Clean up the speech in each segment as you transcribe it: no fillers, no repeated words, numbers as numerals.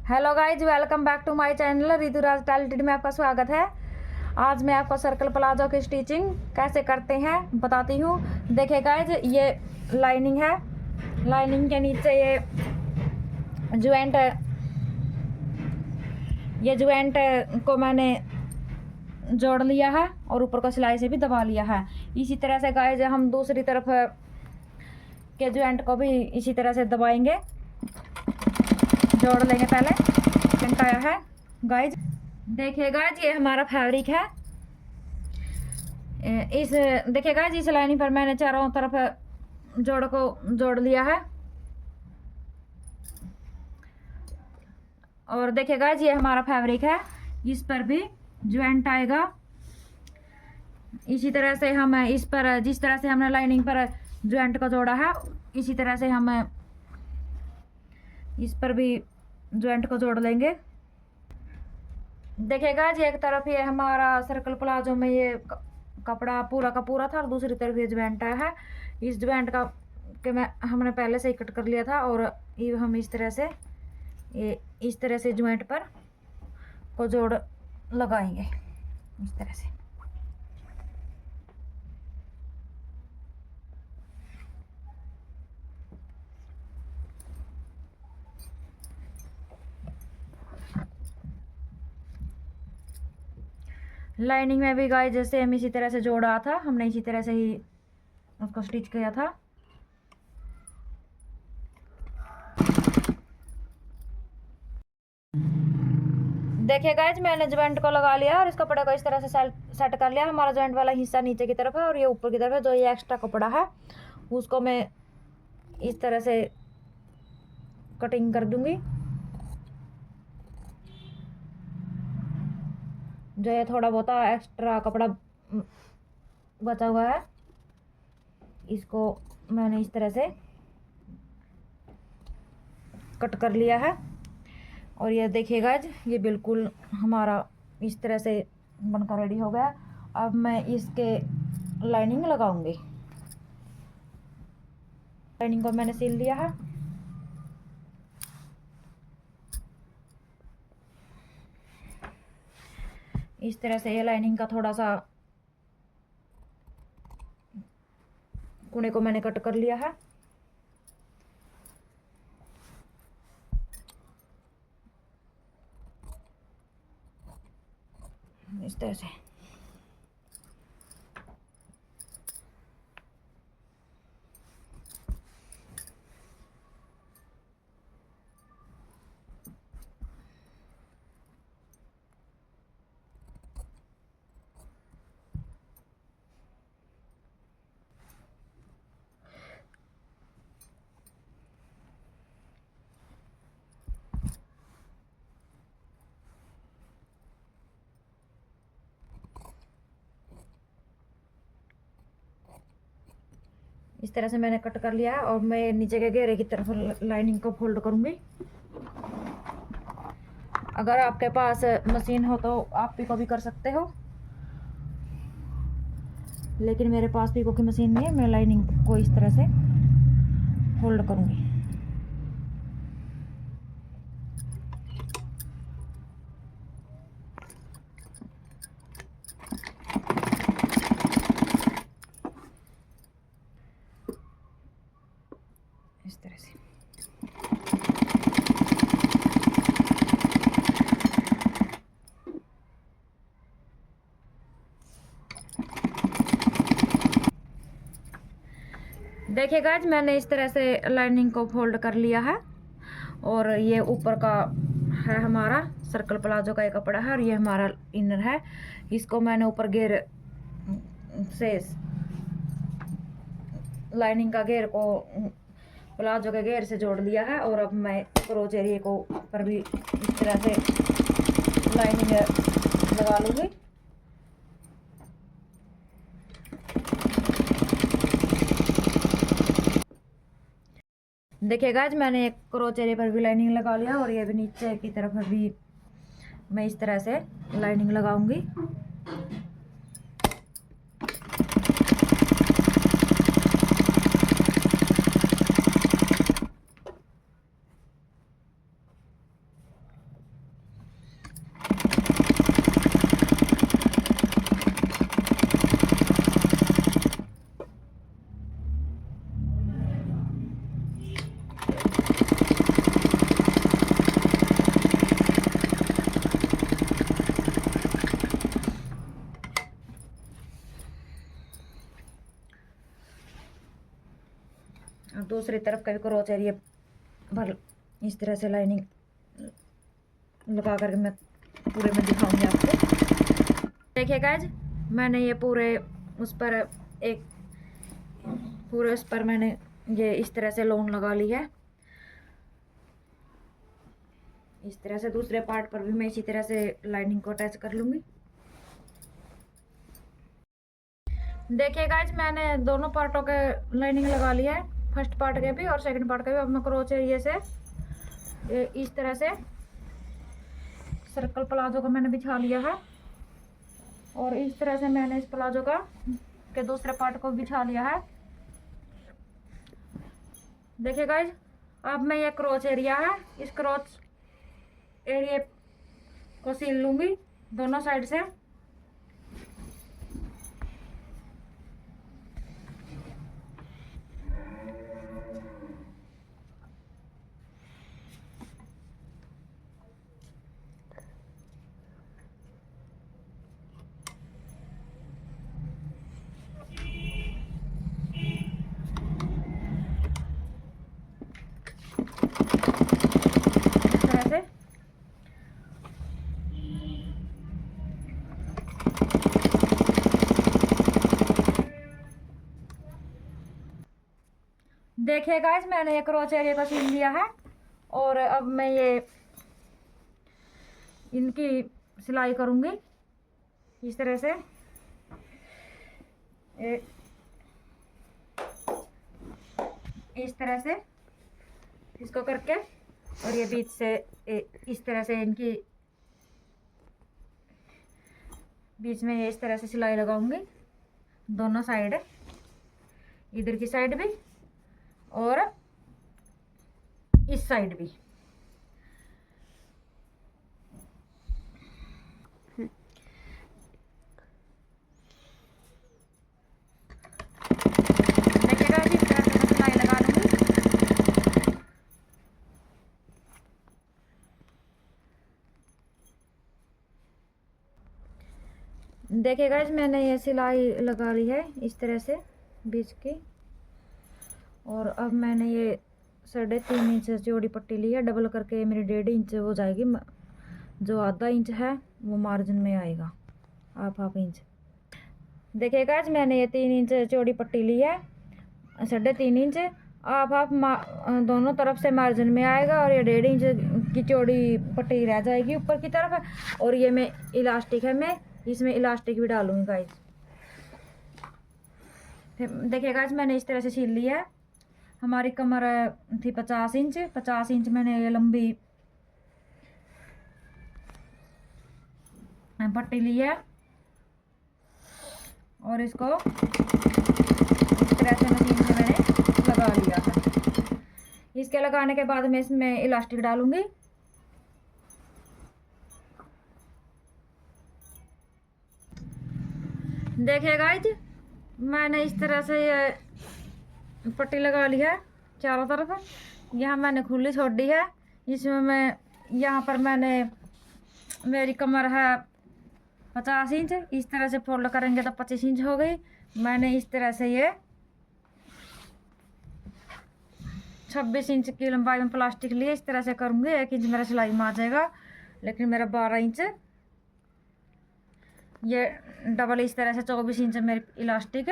Hello guys, welcome back to my channel Rituraj talented में आपका स्वागत है। आज मैं आपको सर्कल प्लाजो की स्टिचिंग कैसे करते हैं बताती हूँ। देखिए गाइज, ये लाइनिंग है। लाइनिंग के नीचे ये ज्वाइंट को मैंने जोड़ लिया है और ऊपर को सिलाई से भी दबा लिया है। इसी तरह से गाइज हम दूसरी तरफ के ज्वाइंट को भी इसी तरह से दबाएंगे, जोड़ लेंगे। पहले प्रिंट आया है गाइज, देखिए गाइज ये हमारा फैब्रिक है। इस देखिए गाइज, इस लाइनिंग पर मैंने चारों तरफ जोड़ लिया है। और देखिए गाइज ये हमारा फैब्रिक है, इस पर भी ज्वाइंट आएगा। इसी तरह से हम इस पर, जिस तरह से हमने लाइनिंग पर ज्वाइंट को जोड़ा है, इसी तरह से हम इस पर भी ज्वाइंट को जोड़ लेंगे। देखिएगा जी, एक तरफ ये हमारा सर्कल प्लाजो में ये कपड़ा पूरा का पूरा था और दूसरी तरफ ये ज्वाइंट आया है। इस ज्वाइंट का हमने पहले से ही कट कर लिया था और ये हम इस तरह से ज्वाइंट पर को जोड़ लगाएंगे इस तरह से। लाइनिंग में भी गाइस जैसे हम इसी तरह से जोड़ा था, हमने इसी तरह से ही उसको स्टिच किया था। देखिए गाइस, मैंने ज्वाइंट को लगा लिया और इस कपड़े को इस तरह से सेट कर लिया। हमारा ज्वाइंट वाला हिस्सा नीचे की तरफ है और ये ऊपर की तरफ है। जो ये एक्स्ट्रा कपड़ा है उसको मैं इस तरह से कटिंग कर दूंगी। जो ये थोड़ा बहुत एक्स्ट्रा कपड़ा बचा हुआ है, इसको मैंने इस तरह से कट कर लिया है। और ये देखिएगा, ये बिल्कुल हमारा इस तरह से बनकर रेडी हो गया। अब मैं इसके लाइनिंग लगाऊंगी। लाइनिंग को मैंने सिल लिया है। इस तरह से ये लाइनिंग का थोड़ा सा कोने को मैंने कट कर लिया है। इस तरह से मैंने कट कर लिया है। और मैं नीचे के घेरे की तरफ लाइनिंग को फोल्ड करूंगी। अगर आपके पास मशीन हो तो आप पिको भी कर सकते हो, लेकिन मेरे पास पिको की मशीन नहीं है। मैं लाइनिंग को इस तरह से फोल्ड करूंगी। इस तरह से देखिए गाइस, मैंने इस तरह से लाइनिंग को फोल्ड कर लिया है। और ये ऊपर का है हमारा सर्कल प्लाजो का ये कपड़ा है और ये हमारा इनर है। इसको मैंने ऊपर घेर से लाइनिंग का घेर को प्लाजो के घेर से जोड़ लिया है। और अब मैं क्रोच एरिया को पर भी इस तरह से लाइनिंग लगा लूँगी। देखिए गाइस, मैंने एक क्रोच एरिया पर भी लाइनिंग लगा लिया और ये भी नीचे की तरफ भी मैं इस तरह से लाइनिंग लगाऊंगी। दूसरी तरफ का भी क्रोच एरिया भर इस तरह से लाइनिंग लगा करके मैं पूरे में दिखाऊंगी आपको। देखिए गाइज, मैंने ये पूरे उस पर एक पूरे उस पर मैंने ये इस तरह से लोन लगा ली है। इस तरह से दूसरे पार्ट पर भी मैं इसी तरह से लाइनिंग को अटैच कर लूंगी। देखिए गाइज, मैंने दोनों पार्टों के लाइनिंग लगा लिया है, फर्स्ट पार्ट के भी और सेकंड पार्ट के भी। अब मैं क्रोच एरिया से इस तरह से सर्कल प्लाजो का मैंने बिछा लिया है और इस तरह से मैंने इस प्लाजो का के दूसरे पार्ट को बिछा लिया है। देखिए गाइज, अब मैं ये क्रोच एरिया है, इस क्रोच एरिया को सील लूंगी दोनों साइड से। देखिए गाइस, मैंने एक क्रोच एरिया का सील लिया है और अब मैं ये इनकी सिलाई करूंगी इस तरह से। इस तरह से इसको करके और ये बीच से इस तरह से इनकी बीच में ये इस तरह से सिलाई लगाऊंगी दोनों साइड, इधर की साइड भी और इस साइड भी। देखिएगा इस तरह से मैं सिलाई लगा दूंगी। देखिएगा मैंने ये सिलाई लगा ली है इस तरह से बीच की, और अब मैंने ये 3.5 इंच चौड़ी पट्टी ली है, डबल करके मेरी 1.5 इंच हो जाएगी। जो आधा इंच है वो मार्जिन में आएगा, हाफ इंच। देखिएगा मैंने ये 3 इंच चौड़ी पट्टी ली है, 3.5 इंच हाफ दोनों तरफ से मार्जिन में आएगा और ये 1.5 इंच की चौड़ी पट्टी रह जाएगी ऊपर की तरफ। और ये मैं इलास्टिक है, मैं इसमें इलास्टिक भी डालूंगी गाइस। देखिएगा मैंने इस तरह से सील लिया है। हमारी कमर थी 50 इंच, 50 इंच मैंने ये लंबी पट्टी ली है और इसको इस तरह से मशीन से मैंने लगा लिया है। इसके लगाने के बाद मैं इसमें इलास्टिक डालूंगी। देखिए गाइज, मैंने इस तरह से ये पट्टी लगा ली है चारों तरफ। यहाँ मैंने खुली छोड़ दी है, इसमें मैं यहाँ पर मैंने मेरी कमर है 50 इंच, इस तरह से फोल्ड करेंगे तो 25 इंच हो गई। मैंने इस तरह से ये 26 इंच की लंबाई में प्लास्टिक लिए, इस तरह से करूँगी। 1 इंच मेरा सिलाई में आ जाएगा, लेकिन मेरा 12 इंच ये डबल इस तरह से 24 इंच मेरी इलास्टिक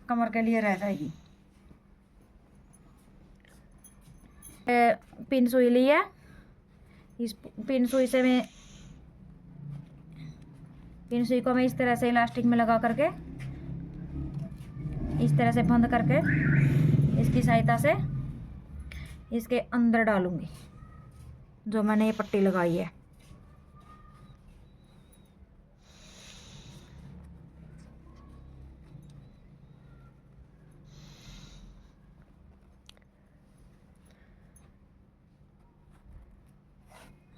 कमर के लिए रह जाएगी। पिन सुई ली है, इस पिन सुई से मैं पिन सुई को मैं इस तरह से इलास्टिक में लगा करके इस तरह से बंद करके इसकी सहायता से इसके अंदर डालूंगी जो मैंने ये पट्टी लगाई है।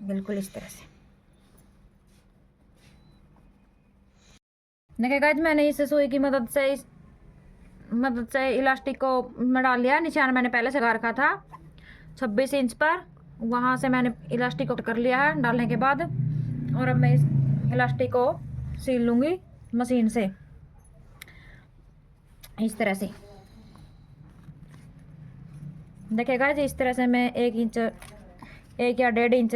बिल्कुल इस तरह से। देखिए गाइस, मैंने इस सुई की मदद से इलास्टिक को मैं डाल लिया। निशान मैंने पहले से लगा रखा था 26 इंच पर, वहां से मैंने इलास्टिक को कर लिया है डालने के बाद। और अब मैं इस इलास्टिक को सील लूंगी मशीन से इस तरह से। देखिएगा जी, इस तरह से मैं 1 इंच 1 या 1.5 इंच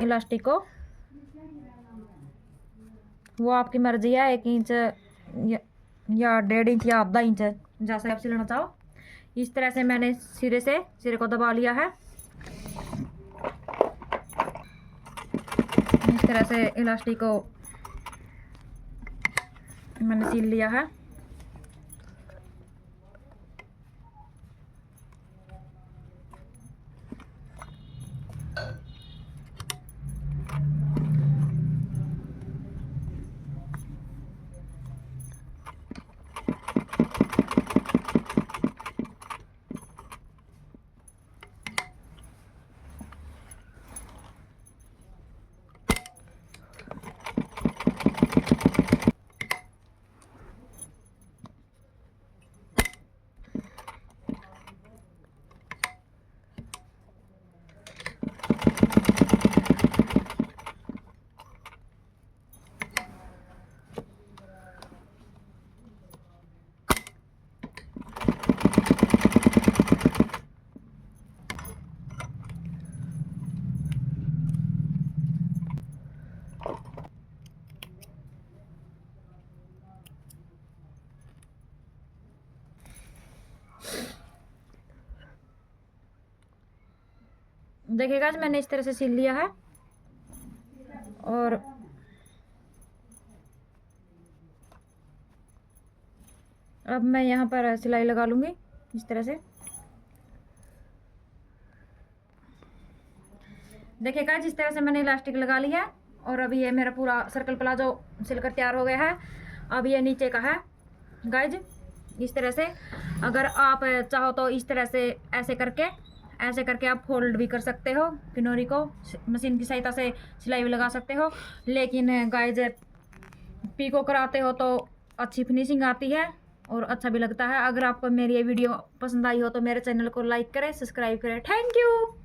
इलास्टिक को, वो आपकी मर्जी है, 1 इंच या 1.5 इंच या आधा इंच, जैसे आप सिलना चाहो। इस तरह से मैंने सिरे को दबा लिया है। इस तरह से इलास्टिक को मैंने सिल लिया है। देखिएगा, मैंने इस तरह से सिल लिया है। और अब मैं यहाँ पर सिलाई लगा लूँगी इस तरह से। देखिएगा, जिस तरह से मैंने इलास्टिक लगा लिया है, और अभी ये मेरा पूरा सर्कल प्लाजो सिलकर तैयार हो गया है। अब ये नीचे का है गाइज, इस तरह से। अगर आप चाहो तो इस तरह से ऐसे करके आप फोल्ड भी कर सकते हो, किनोरी को मशीन की सहायता से सिलाई भी लगा सकते हो। लेकिन गाइज, पीको कराते हो तो अच्छी फिनिशिंग आती है और अच्छा भी लगता है। अगर आपको मेरी ये वीडियो पसंद आई हो तो मेरे चैनल को लाइक करें, सब्सक्राइब करें। Thank you.